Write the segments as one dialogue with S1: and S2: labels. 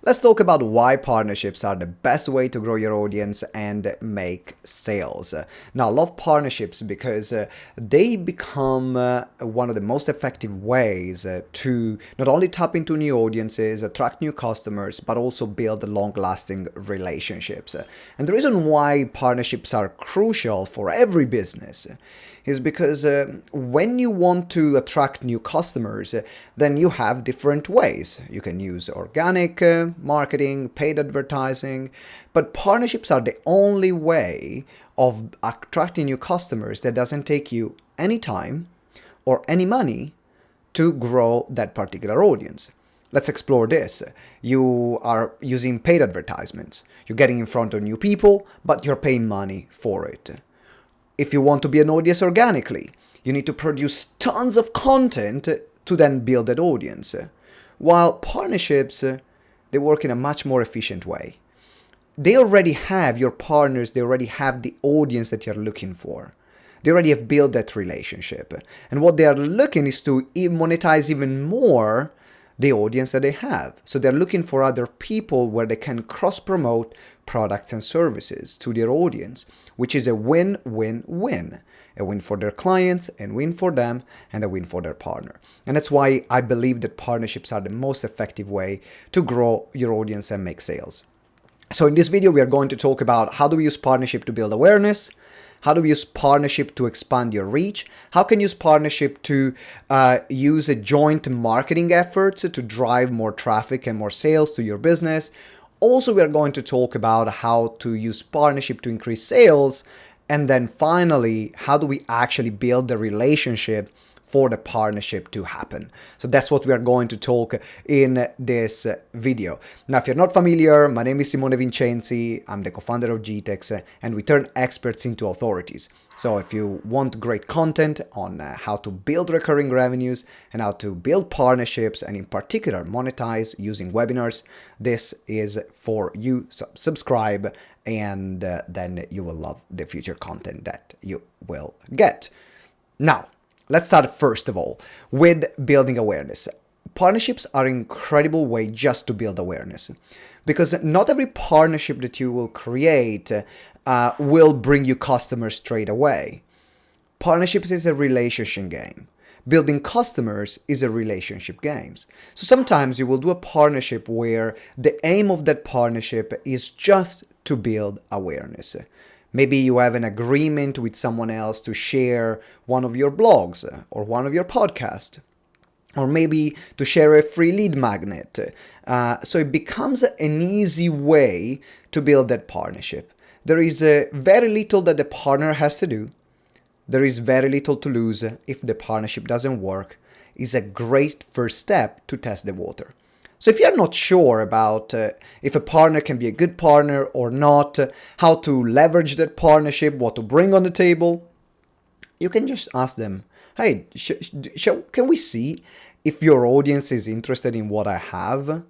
S1: Let's talk about why partnerships are the best way to grow your audience and make sales. Now, I love partnerships because they become one of the most effective ways to not only tap into new audiences, attract new customers, but also build long-lasting relationships. And the reason why partnerships are crucial for every business is because when you want to attract new customers, then you have different ways. You can use organic marketing, paid advertising, but partnerships are the only way of attracting new customers that doesn't take you any time or any money to grow that particular audience. Let's explore this. You are using paid advertisements. You're getting in front of new people, but you're paying money for it. If you want to be an audience organically, you need to produce tons of content to then build that audience. While partnerships, they work in a much more efficient way. They already have your partners, they already have the audience that you're looking for. They already have built that relationship. And what they are looking is to monetize even more the audience that they have. So they're looking for other people where they can cross-promote products and services to their audience, which is a win-win-win. A win for their clients, a win for them, and a win for their partner. And that's why I believe that partnerships are the most effective way to grow your audience and make sales. So in this video, we are going to talk about how do we use partnership to build awareness, how do we use partnership to expand your reach? How can you use partnership to use a joint marketing efforts to drive more traffic and more sales to your business? Also, we are going to talk about how to use partnership to increase sales. And then finally, how do we actually build the relationship for the partnership to happen? So that's what we are going to talk in this video. Now, if you're not familiar, my name is Simone Vincenzi. I'm the co-founder of GTeX, and we turn experts into authorities. So if you want great content on how to build recurring revenues and how to build partnerships, and in particular monetize using webinars, this is for you. So subscribe, and then you will love the future content that you will get. Now, let's start first of all with building awareness. Partnerships are an incredible way just to build awareness, because not every partnership that you will create will bring you customers straight away. Partnerships is a relationship game. Building customers is a relationship game. So sometimes you will do a partnership where the aim of that partnership is just to build awareness. Maybe you have an agreement with someone else to share one of your blogs or one of your podcasts, or maybe to share a free lead magnet. So it becomes an easy way to build that partnership. There is very little that the partner has to do. There is very little to lose if the partnership doesn't work. It's a great first step to test the water. So if you're not sure about if a partner can be a good partner or not, how to leverage that partnership, what to bring on the table, you can just ask them, hey, can we see if your audience is interested in what I have?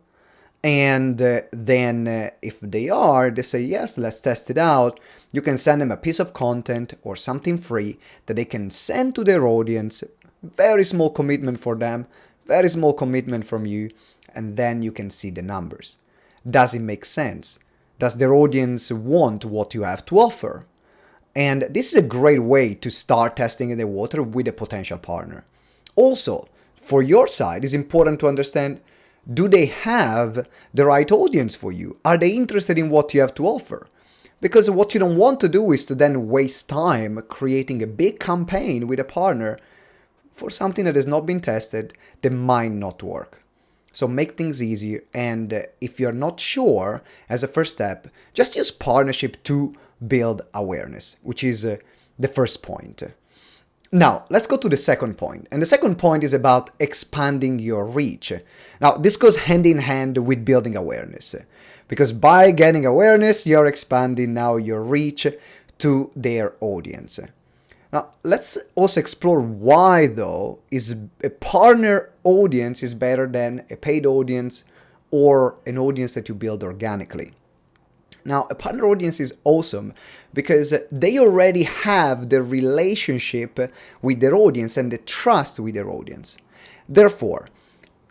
S1: And then if they are, they say, yes, let's test it out. You can send them a piece of content or something free that they can send to their audience. Very small commitment for them, very small commitment from you. And then you can see the numbers. Does it make sense? Does their audience want what you have to offer? And this is a great way to start testing in the water with a potential partner. Also, for your side, it's important to understand, do they have the right audience for you? Are they interested in what you have to offer? Because what you don't want to do is to then waste time creating a big campaign with a partner for something that has not been tested, that might not work. So make things easier, and if you're not sure, as a first step, just use partnership to build awareness, which is the first point. Now, let's go to the second point. And the second point is about expanding your reach. Now, this goes hand in hand with building awareness, because by getting awareness, you're expanding now your reach to their audience. Now, let's also explore why, though, is a partner audience is better than a paid audience or an audience that you build organically. Now, a partner audience is awesome because they already have the relationship with their audience and the trust with their audience. Therefore,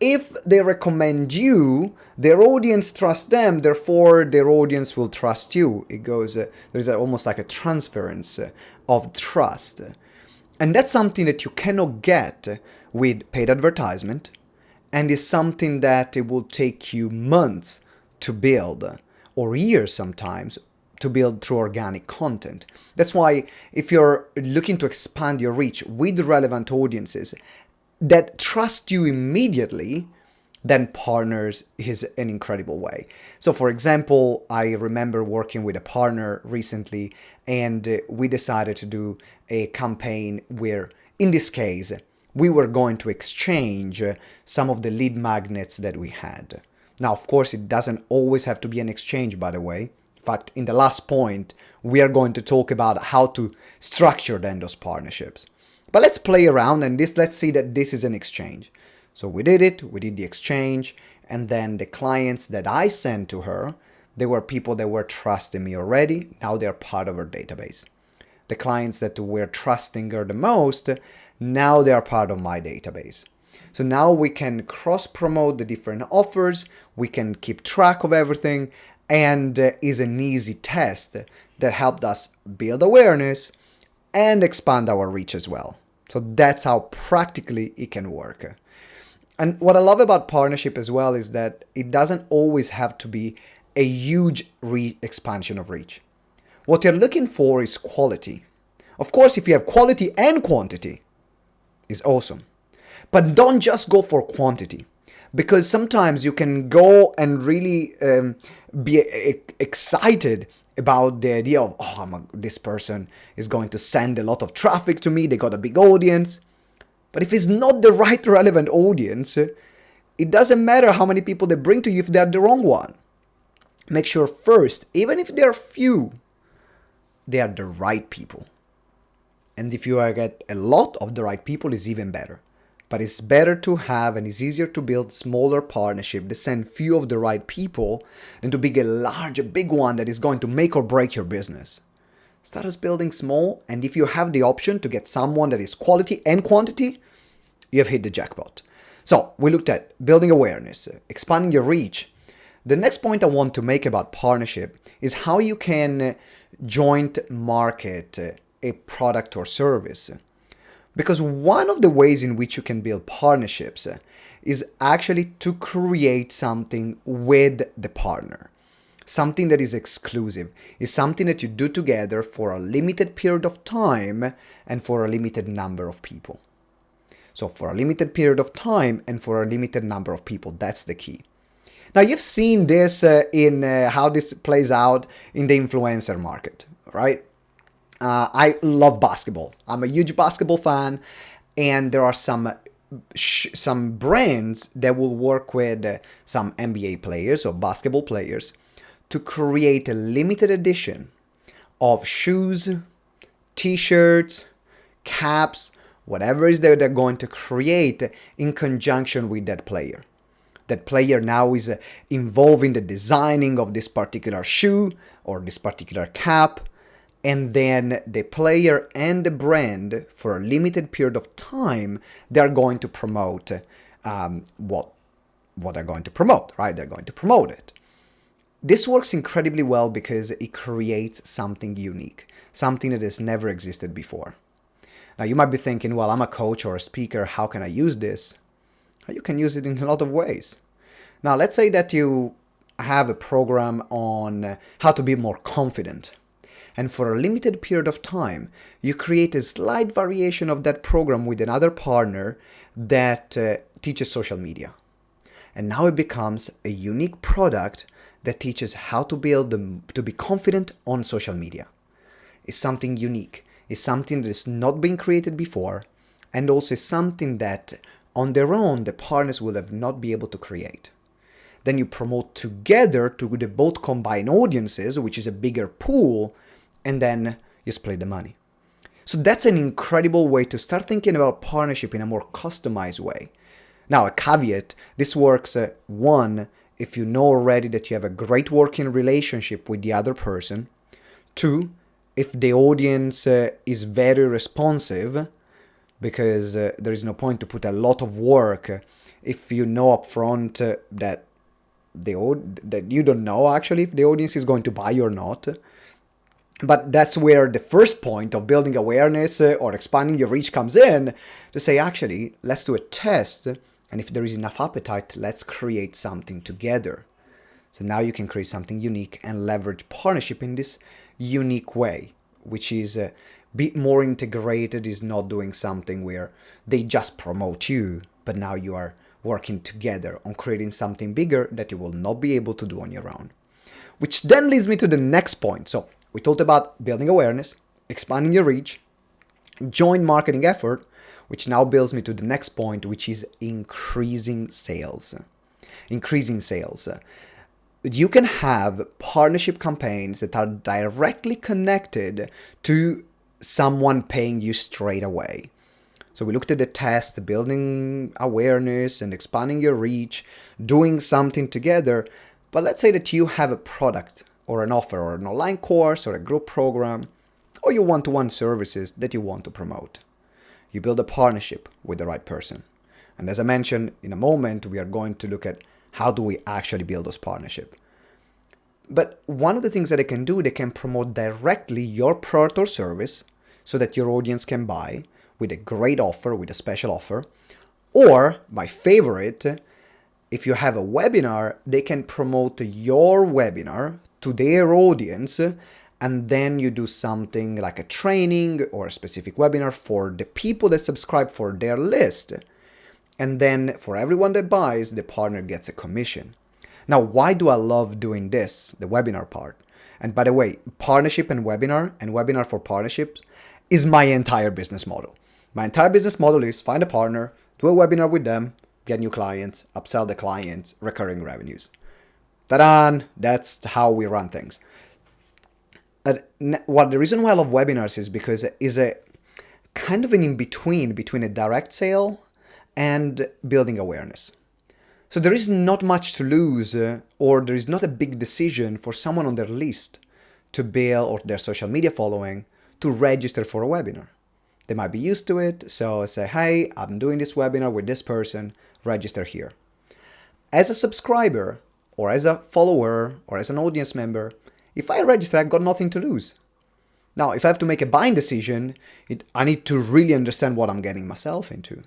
S1: if they recommend you, their audience trusts them, therefore their audience will trust you. It goes, there's almost like a transference of trust. And that's something that you cannot get with paid advertisement, and is something that it will take you months to build, or years sometimes, to build through organic content. That's why if you're looking to expand your reach with relevant audiences that trust you immediately, then partners is an incredible way. So for example, I remember working with a partner recently, and we decided to do a campaign where, in this case, we were going to exchange some of the lead magnets that we had. Now, of course, it doesn't always have to be an exchange, by the way. In fact, in the last point, we are going to talk about how to structure then those partnerships. But let's play around and let's see that this is an exchange. So we did the exchange, and then the clients that I sent to her, they were people that were trusting me already. Now they're part of her database. The clients that were trusting her the most, now they are part of my database. So now we can cross-promote the different offers, we can keep track of everything, and is an easy test that helped us build awareness and expand our reach as well. So that's how practically it can work. And what I love about partnership as well is that it doesn't always have to be a huge expansion of reach. What you're looking for is quality. Of course, if you have quality and quantity, it's awesome. But don't just go for quantity, because sometimes you can go and really be excited about the idea of, this person is going to send a lot of traffic to me, they got a big audience. But if it's not the right relevant audience, it doesn't matter how many people they bring to you if they're the wrong one. Make sure first, even if they're few, they are the right people. And if you get a lot of the right people, it's even better. But it's better to have, and it's easier to build smaller partnership that send few of the right people than to build a big one that is going to make or break your business. Start as building small, and if you have the option to get someone that is quality and quantity, you have hit the jackpot. So we looked at building awareness, expanding your reach. The next point I want to make about partnership is how you can joint market a product or service. Because one of the ways in which you can build partnerships is actually to create something with the partner. Something that is exclusive, is something that you do together for a limited period of time and for a limited number of people. So for a limited period of time and for a limited number of people, that's the key. Now you've seen this in how this plays out in the influencer market, right? I love basketball. I'm a huge basketball fan, and there are some brands that will work with some NBA players or basketball players to create a limited edition of shoes, t-shirts, caps, whatever is there they're going to create in conjunction with that player. That player now is involved in the designing of this particular shoe or this particular cap, and then the player and the brand, for a limited period of time, they're going to promote what they're going to promote, right? They're going to promote it. This works incredibly well because it creates something unique, something that has never existed before. Now you might be thinking, well, I'm a coach or a speaker, how can I use this? You can use it in a lot of ways. Now let's say that you have a program on how to be more confident. And for a limited period of time, you create a slight variation of that program with another partner that teaches social media. And now it becomes a unique product that teaches how to to be confident on social media. It's something unique. It's something that is not been created before, and also something that on their own the partners will have not be able to create. Then you promote together to the both combined audiences, which is a bigger pool, and then you split the money. So that's an incredible way to start thinking about partnership in a more customized way. Now, a caveat, this works, one, if you know already that you have a great working relationship with the other person. Two, if the audience is very responsive, because there is no point to put a lot of work if you know upfront that that you don't know actually if the audience is going to buy or not. But that's where the first point of building awareness or expanding your reach comes in, to say, actually, let's do a test. And if there is enough appetite, let's create something together. So now you can create something unique and leverage partnership in this unique way, which is a bit more integrated, is not doing something where they just promote you, but now you are working together on creating something bigger that you will not be able to do on your own. Which then leads me to the next point. So we talked about building awareness, expanding your reach, joint marketing effort, which now builds me to the next point, which is increasing sales. Increasing sales. You can have partnership campaigns that are directly connected to someone paying you straight away. So we looked at the test, building awareness and expanding your reach, doing something together. But let's say that you have a product or an offer or an online course or a group program or your one-to-one services that you want to promote. You build a partnership with the right person. And as I mentioned, in a moment, we are going to look at how do we actually build those partnerships. But one of the things that they can do, they can promote directly your product or service so that your audience can buy with a great offer, with a special offer. Or, my favorite, if you have a webinar, they can promote your webinar to their audience, and then you do something like a training or a specific webinar for the people that subscribe for their list. And then for everyone that buys, the partner gets a commission. Now, why do I love doing this, the webinar part? And by the way, partnership and webinar for partnerships is my entire business model. My entire business model is find a partner, do a webinar with them, get new clients, upsell the clients, recurring revenues. Ta-da! That's how we run things. What the reason why I love webinars is because it is a kind of an in-between between a direct sale and building awareness. So there is not much to lose, or there is not a big decision for someone on their list to build, or their social media following, to register for a webinar. They might be used to it, so say, hey, I'm doing this webinar with this person, register here. As a subscriber, or as a follower, or as an audience member, if I register, I've got nothing to lose. Now, if I have to make a buying decision, I need to really understand what I'm getting myself into.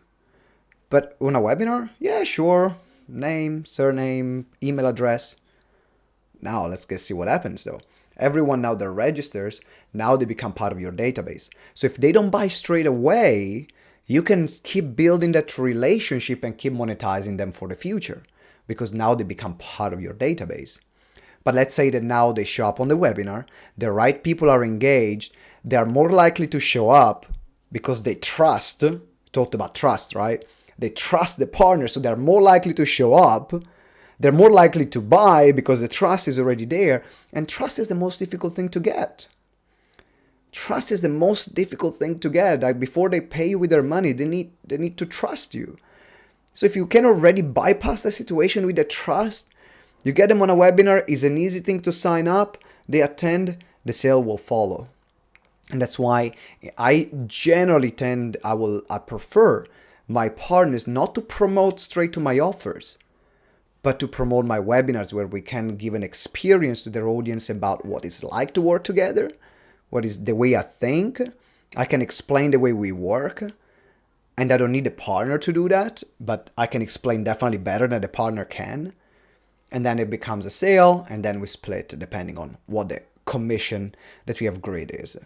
S1: But on a webinar, yeah, sure, name, surname, email address. Now, let's see what happens though. Everyone now that registers, now they become part of your database. So if they don't buy straight away, you can keep building that relationship and keep monetizing them for the future, because now they become part of your database. But let's say that now they show up on the webinar, the right people are engaged, they are more likely to show up because they trust, talked about trust, right? They trust the partner, so they're more likely to show up. They're more likely to buy because the trust is already there. And trust is the most difficult thing to get. Trust is the most difficult thing to get. Like before they pay you with their money, they need to trust you. So if you can already bypass the situation with the trust, you get them on a webinar, it's an easy thing to sign up, they attend, the sale will follow. And that's why I generally I prefer my partners not to promote straight to my offers, but to promote my webinars where we can give an experience to their audience about what it's like to work together, what is the way I think. I can explain the way we work, and I don't need a partner to do that, but I can explain definitely better than the partner can. And then it becomes a sale, and then we split depending on what the commission that we have agreed is.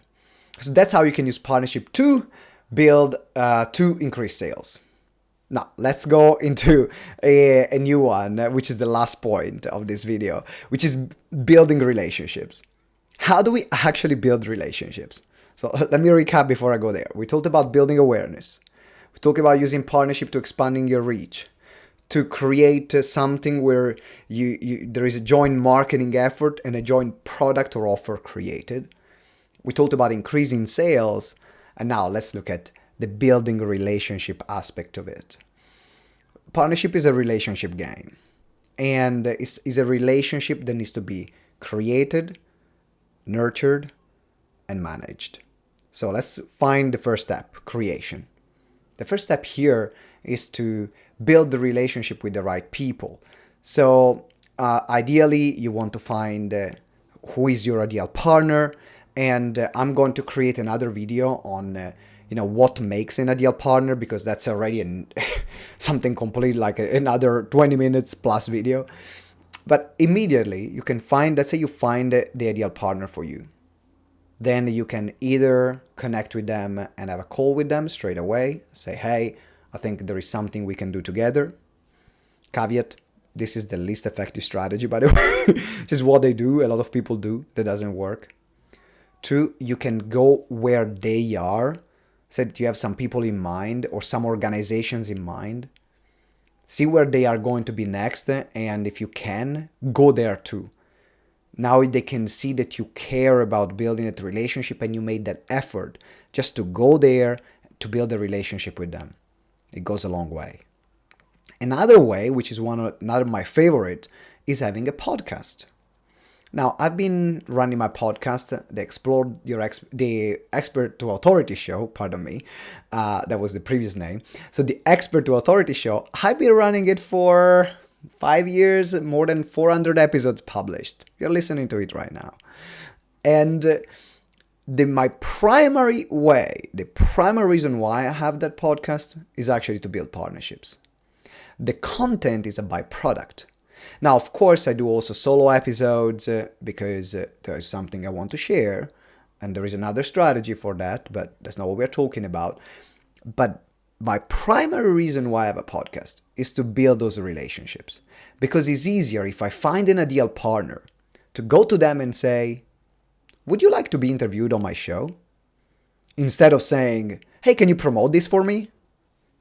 S1: So that's how you can use partnership to build, to increase sales. Now, let's go into a new one, which is the last point of this video, which is building relationships. How do we actually build relationships? So let me recap before I go there. We talked about building awareness. We talked about using partnership to expanding your reach, to create something where there is a joint marketing effort and a joint product or offer created. We talked about increasing sales, and now let's look at the building relationship aspect of it. Partnership is a relationship game, and is a relationship that needs to be created, nurtured, and managed. So let's find the first step, creation. The first step here is to build the relationship with the right people. So ideally, you want to find who is your ideal partner, and I'm going to create another video on what makes an ideal partner, because that's already something complete, like another 20 minutes plus video. But immediately you can find, let's say you find the ideal partner for you. Then you can either connect with them and have a call with them straight away. Say, hey, I think there is something we can do together. Caveat, this is the least effective strategy, by the way. This is what they do. A lot of people do. That doesn't work. 2, you can go where they are. Say that you have some people in mind or some organizations in mind. See where they are going to be next, and if you can, go there too. Now they can see that you care about building that relationship and you made that effort just to go there to build a relationship with them. It goes a long way. Another way, which is another of my favorite, is having a podcast. Now, I've been running my podcast, the Expert to Authority show, pardon me, that was the previous name. So the Expert to Authority show, I've been running it for 5 years, more than 400 episodes published. You're listening to it right now. And my primary way, the primary reason why I have that podcast is actually to build partnerships. The content is a byproduct. Now, of course, I do also solo episodes because there is something I want to share, and there is another strategy for that, but that's not what we're talking about. But my primary reason why I have a podcast is to build those relationships, because it's easier if I find an ideal partner to go to them and say, would you like to be interviewed on my show? Instead of saying, hey, can you promote this for me?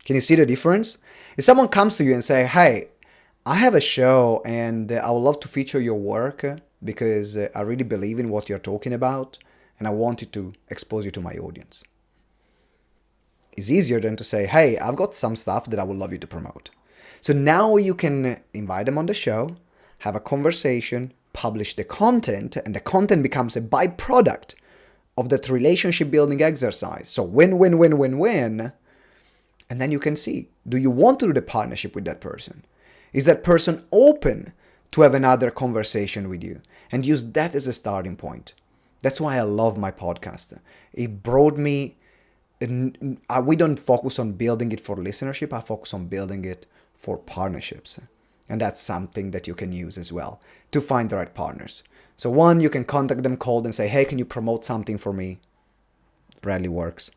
S1: Can you see the difference? If someone comes to you and say, hey, I have a show and I would love to feature your work because I really believe in what you're talking about and I wanted to expose you to my audience. It's easier than to say, hey, I've got some stuff that I would love you to promote. So now you can invite them on the show, have a conversation, publish the content, and the content becomes a byproduct of that relationship building exercise. So win, win, win, win, win. And then you can see, do you want to do the partnership with that person? Is that person open to have another conversation with you? And use that as a starting point. That's why I love my podcast. It brought me, we don't focus on building it for listenership, I focus on building it for partnerships. And that's something that you can use as well to find the right partners. So 1, you can contact them cold and say, hey, can you promote something for me? Rarely works.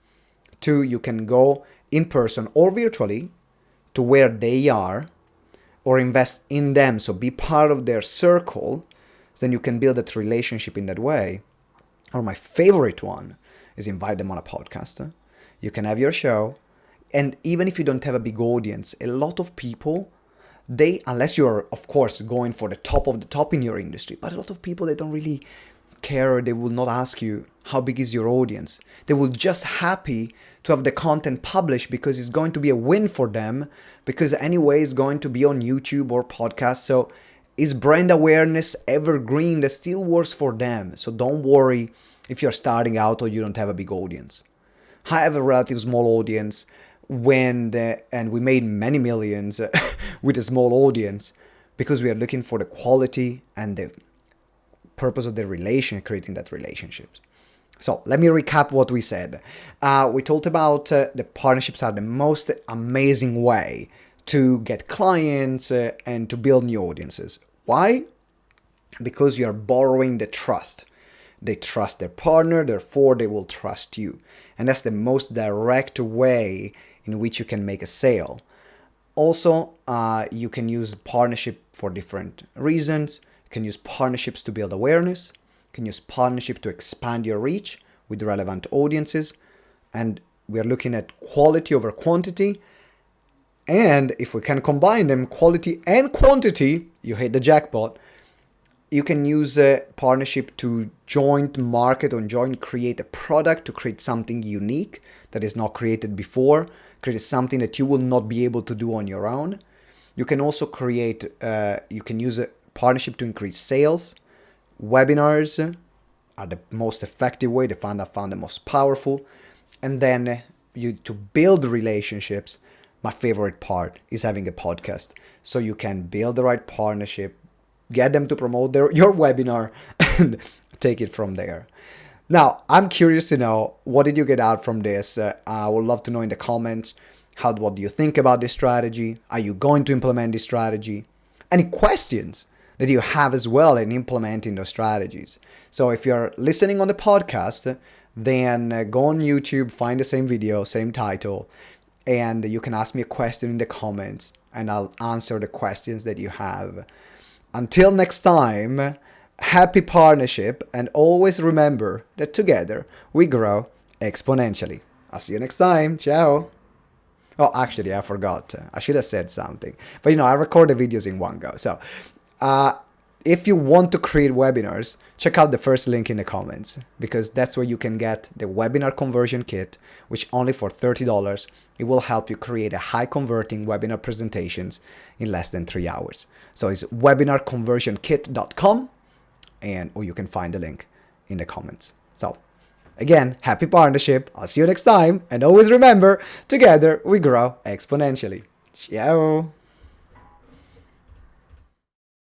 S1: 2, you can go in person or virtually to where they are, or invest in them, so be part of their circle, so then you can build that relationship in that way. Or my favorite one is invite them on a podcast. You can have your show, and even if you don't have a big audience, a lot of people, unless you're, of course, going for the top of the top in your industry, but a lot of people, they don't really care, they will not ask you how big is your audience. They will just happy to have the content published because it's going to be a win for them, because anyway it's going to be on YouTube or podcast. So is brand awareness evergreen? That still works for them. So don't worry if you're starting out or you don't have a big audience. I have a relatively small audience and we made many millions with a small audience because we are looking for the quality and the purpose of the creating that relationship. So let me recap what we said. We talked about the partnerships are the most amazing way to get clients and to build new audiences. Why? Because you're borrowing the trust. They trust their partner, therefore they will trust you. And that's the most direct way in which you can make a sale. Also, you can use partnership for different reasons. You can use partnerships to build awareness. You can use partnership to expand your reach with relevant audiences. And we are looking at quality over quantity. And if we can combine them, quality and quantity, you hit the jackpot. You can use a partnership to joint market or joint create a product to create something unique that is not created before, create something that you will not be able to do on your own. You can also you can use a partnership to increase sales. Webinars are the most effective way, I found the most powerful. And then to build relationships, my favorite part is having a podcast. So you can build the right partnership, get them to promote your webinar, and take it from there. Now, I'm curious to know, what did you get out from this? I would love to know in the comments, what do you think about this strategy? Are you going to implement this strategy? Any questions that you have as well in implementing those strategies? So if you're listening on the podcast, then go on YouTube, find the same video, same title, and you can ask me a question in the comments, and I'll answer the questions that you have. Until next time, happy partnership, and always remember that together we grow exponentially. I'll see you next time. Ciao. Oh, actually, I forgot. I should have said something. But I record the videos in one go. So, if you want to create webinars, check out the first link in the comments, because that's where you can get the webinar conversion kit, which only for $30, it will help you create a high converting webinar presentations in less than 3 hours. So it's webinarconversionkit.com, or you can find the link in the comments. So again, happy partnership. I'll see you next time. And always remember, together we grow exponentially. Ciao.